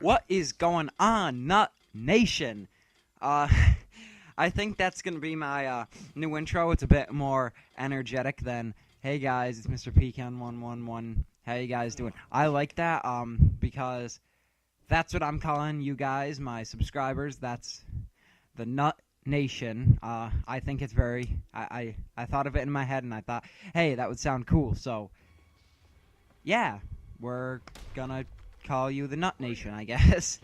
What is going on, Nut Nation? I think that's going to be my new intro. It's a bit more energetic than, hey guys, it's Mr. Pecan111. How you guys doing? I like that because that's what I'm calling you guys, my subscribers. That's the Nut Nation. I think it's very, I thought of it in my head and I thought, hey, that would sound cool. So, yeah, we're gonna call you the Nut Nation, I guess.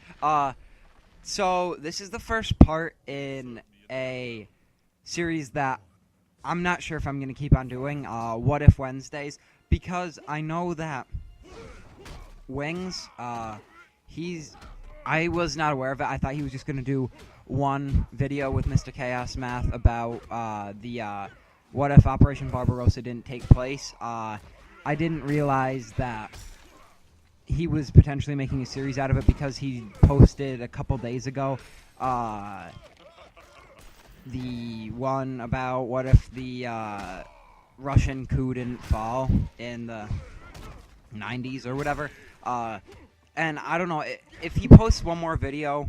So this is the first part in a series that I'm not sure if I'm going to keep on doing, What If Wednesdays, because I know that Wings, I was not aware of it. I thought he was just going to do one video with Mr. Chaos Math about the what if Operation Barbarossa didn't take place. I didn't realize that he was potentially making a series out of it because he posted a couple days ago the one about what if the Russian coup didn't fall in the 90s or whatever. And I don't know, if he posts one more video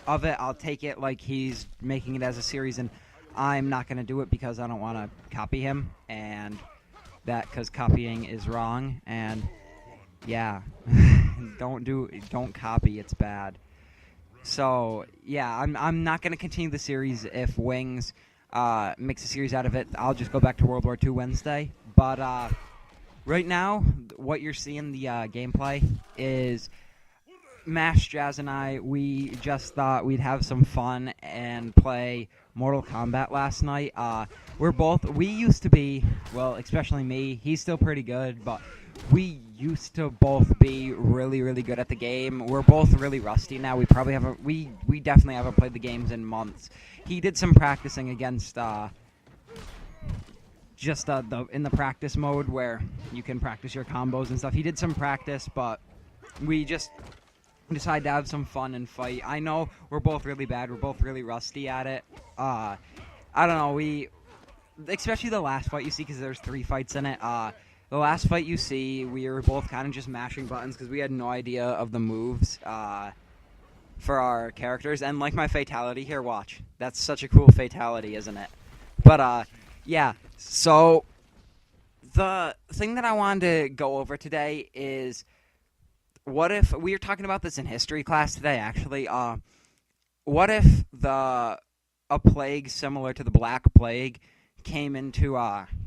of it, I'll take it like he's making it as a series, and I'm not going to do it because I don't want to copy him, and that because copying is wrong, and yeah, don't copy, it's bad. So, yeah, I'm not going to continue the series if Wings makes a series out of it. I'll just go back to World War II Wednesday. But right now, what you're seeing, the gameplay, is Mash, Jazz, and I, we just thought we'd have some fun and play Mortal Kombat last night. We used to be, well, especially me, he's still pretty good, but we used to both be really, really good at the game. We're both really rusty now. We probably haven't, we definitely haven't played the games in months. He did some practicing against, in the practice mode where you can practice your combos and stuff. He did some practice, but we just decided to have some fun and fight. I know we're both really bad. We're both really rusty at it. I don't know. Especially the last fight you see, because there's 3 fights in it. The last fight you see, we were both kind of just mashing buttons because we had no idea of the moves for our characters. And like my fatality here, watch. That's such a cool fatality, isn't it? But, yeah. So, the thing that I wanted to go over today is, what if, we were talking about this in history class today, actually. What if a plague similar to the Black Plague came into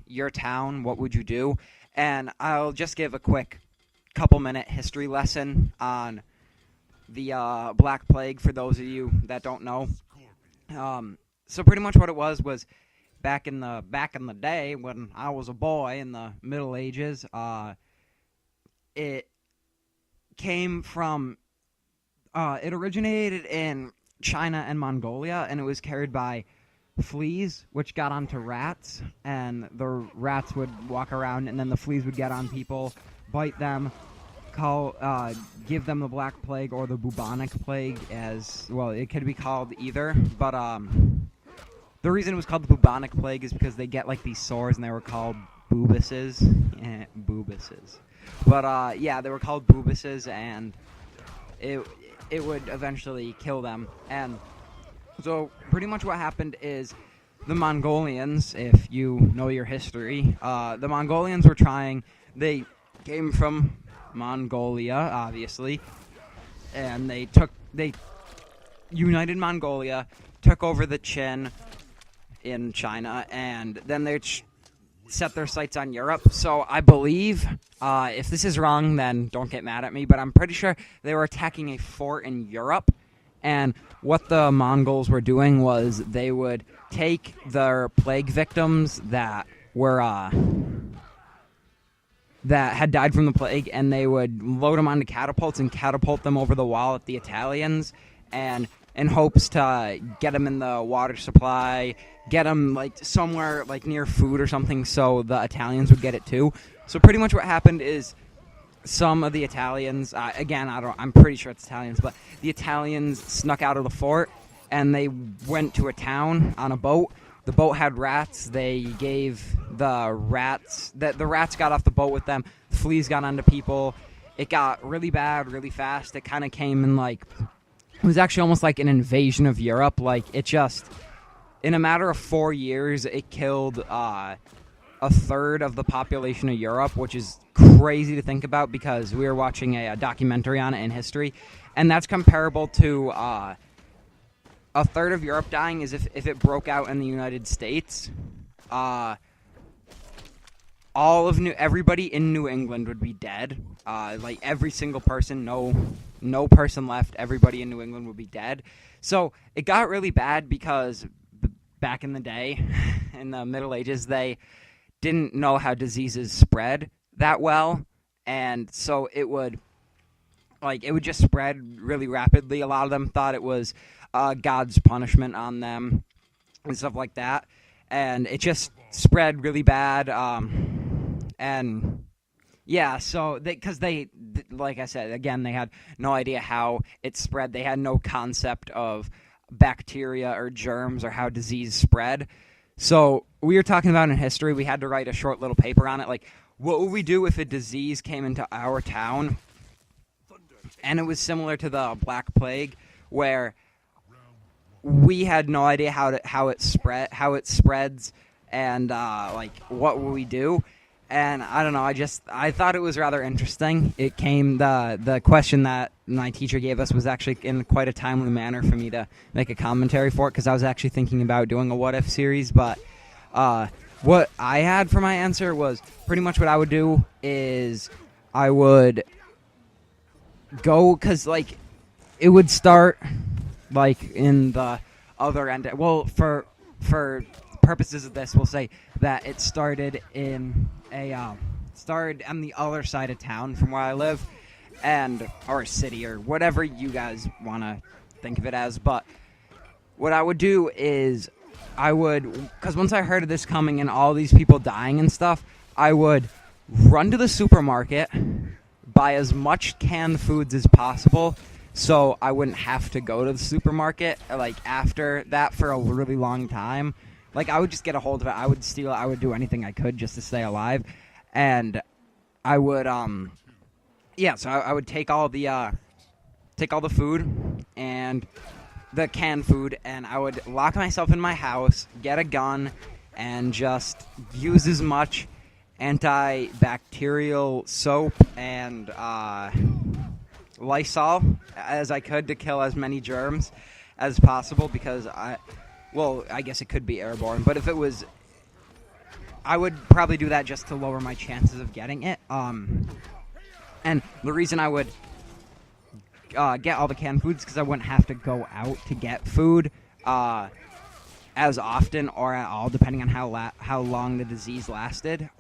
your town? What would you do? And I'll just give a quick couple-minute history lesson on the Black Plague for those of you that don't know. So pretty much what it was back in the day when I was a boy in the Middle Ages. It came from it originated in China and Mongolia, and it was carried by fleas, which got onto rats, and the rats would walk around, and then the fleas would get on people, bite them, give them the Black Plague or the bubonic plague, as well. It could be called either, but the reason it was called the bubonic plague is because they get like these sores, and they were called boobuses. Boobuses. But yeah, they were called boobuses, and it would eventually kill them. And so pretty much what happened is the Mongolians, if you know your history, the Mongolians were they came from Mongolia, obviously, and they united Mongolia, took over the Qin in China, and then they set their sights on Europe. So I believe, if this is wrong, then don't get mad at me, but I'm pretty sure they were attacking a fort in Europe. And what the Mongols were doing was they would take their plague victims that were that had died from the plague, and they would load them onto catapults and catapult them over the wall at the Italians, and in hopes to get them in the water supply, get them like somewhere like near food or something, so the Italians would get it too. So pretty much what happened is, some of the Italians, again, I'm pretty sure it's Italians, but the Italians snuck out of the fort, and they went to a town on a boat. The boat had rats. They gave the rats got off the boat with them. Fleas got onto people, it got really bad really fast. It kind of came in like, it was actually almost like an invasion of Europe. Like, it just, in a matter of 4 years, it killed a third of the population of Europe, which is crazy to think about because we were watching a documentary on it in history, and that's comparable to a third of Europe dying is if it broke out in the United States. Everybody in New England would be dead. Like every single person, no person left. Everybody in New England would be dead. So it got really bad because back in the day, in the Middle Ages, they didn't know how diseases spread that well, and so it would just spread really rapidly. A lot of them thought it was God's punishment on them and stuff like that, and it just spread really bad. And yeah, so because they, like I said, again, they had no idea how it spread. They had no concept of bacteria or germs or how disease spread. So we were talking about in history, we had to write a short little paper on it, like, what would we do if a disease came into our town? And it was similar to the Black Plague, where we had no idea how it spreads, and like, what would we do? And I don't know, I thought it was rather interesting. It came, the question that my teacher gave us was actually in quite a timely manner for me to make a commentary for it, because I was actually thinking about doing a What If series, but what I had for my answer was pretty much what I would do is I would go, because, like, it would start, like, in the other end. Well, for purposes of this, we'll say that it started started on the other side of town from where I live, or a city, or whatever you guys want to think of it as. But what I would do is because once I heard of this coming and all these people dying and stuff, I would run to the supermarket, buy as much canned foods as possible, so I wouldn't have to go to the supermarket, like, after that for a really long time. Like, I would just get a hold of it. I would steal it. I would do anything I could just to stay alive. And I would, so I would take all the food and the canned food, and I would lock myself in my house, get a gun, and just use as much antibacterial soap and Lysol as I could to kill as many germs as possible, because I guess it could be airborne, but if it was, I would probably do that just to lower my chances of getting it. And the reason I would get all the canned foods because I wouldn't have to go out to get food as often or at all, depending on how long the disease lasted.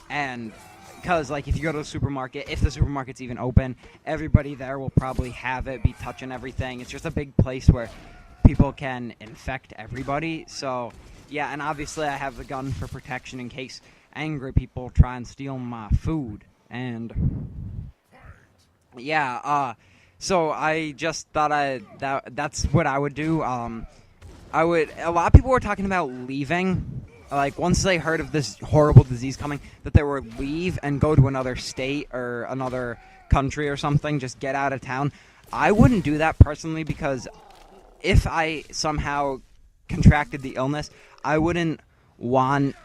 And because, like, if you go to the supermarket, if the supermarket's even open, everybody there will probably have it, be touching everything. It's just a big place where people can infect everybody. So, yeah, and obviously I have the gun for protection in case angry people try and steal my food. And, yeah, so I just thought that's what I would do. A lot of people were talking about leaving. Like, once they heard of this horrible disease coming, that they would leave and go to another state or another country or something, just get out of town. I wouldn't do that personally, because if I somehow contracted the illness, I wouldn't want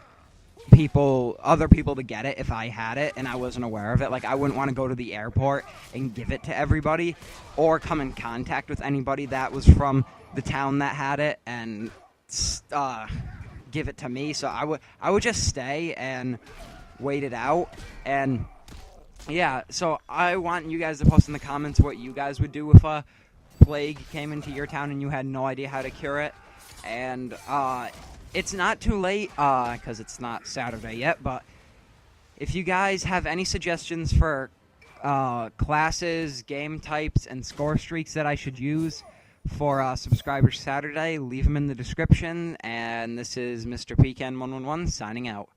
other people to get it if I had it and I wasn't aware of it. Like, I wouldn't want to go to the airport and give it to everybody, or come in contact with anybody that was from the town that had it and give it to me. So I would just stay and wait it out. And yeah, so I want you guys to post in the comments what you guys would do if a plague came into your town and you had no idea how to cure it. And it's not too late because it's not Saturday yet, but if you guys have any suggestions for classes, game types, and score streaks that I should use for Subscribers Saturday, leave them in the description. And this is Mr. Pecan111 signing out.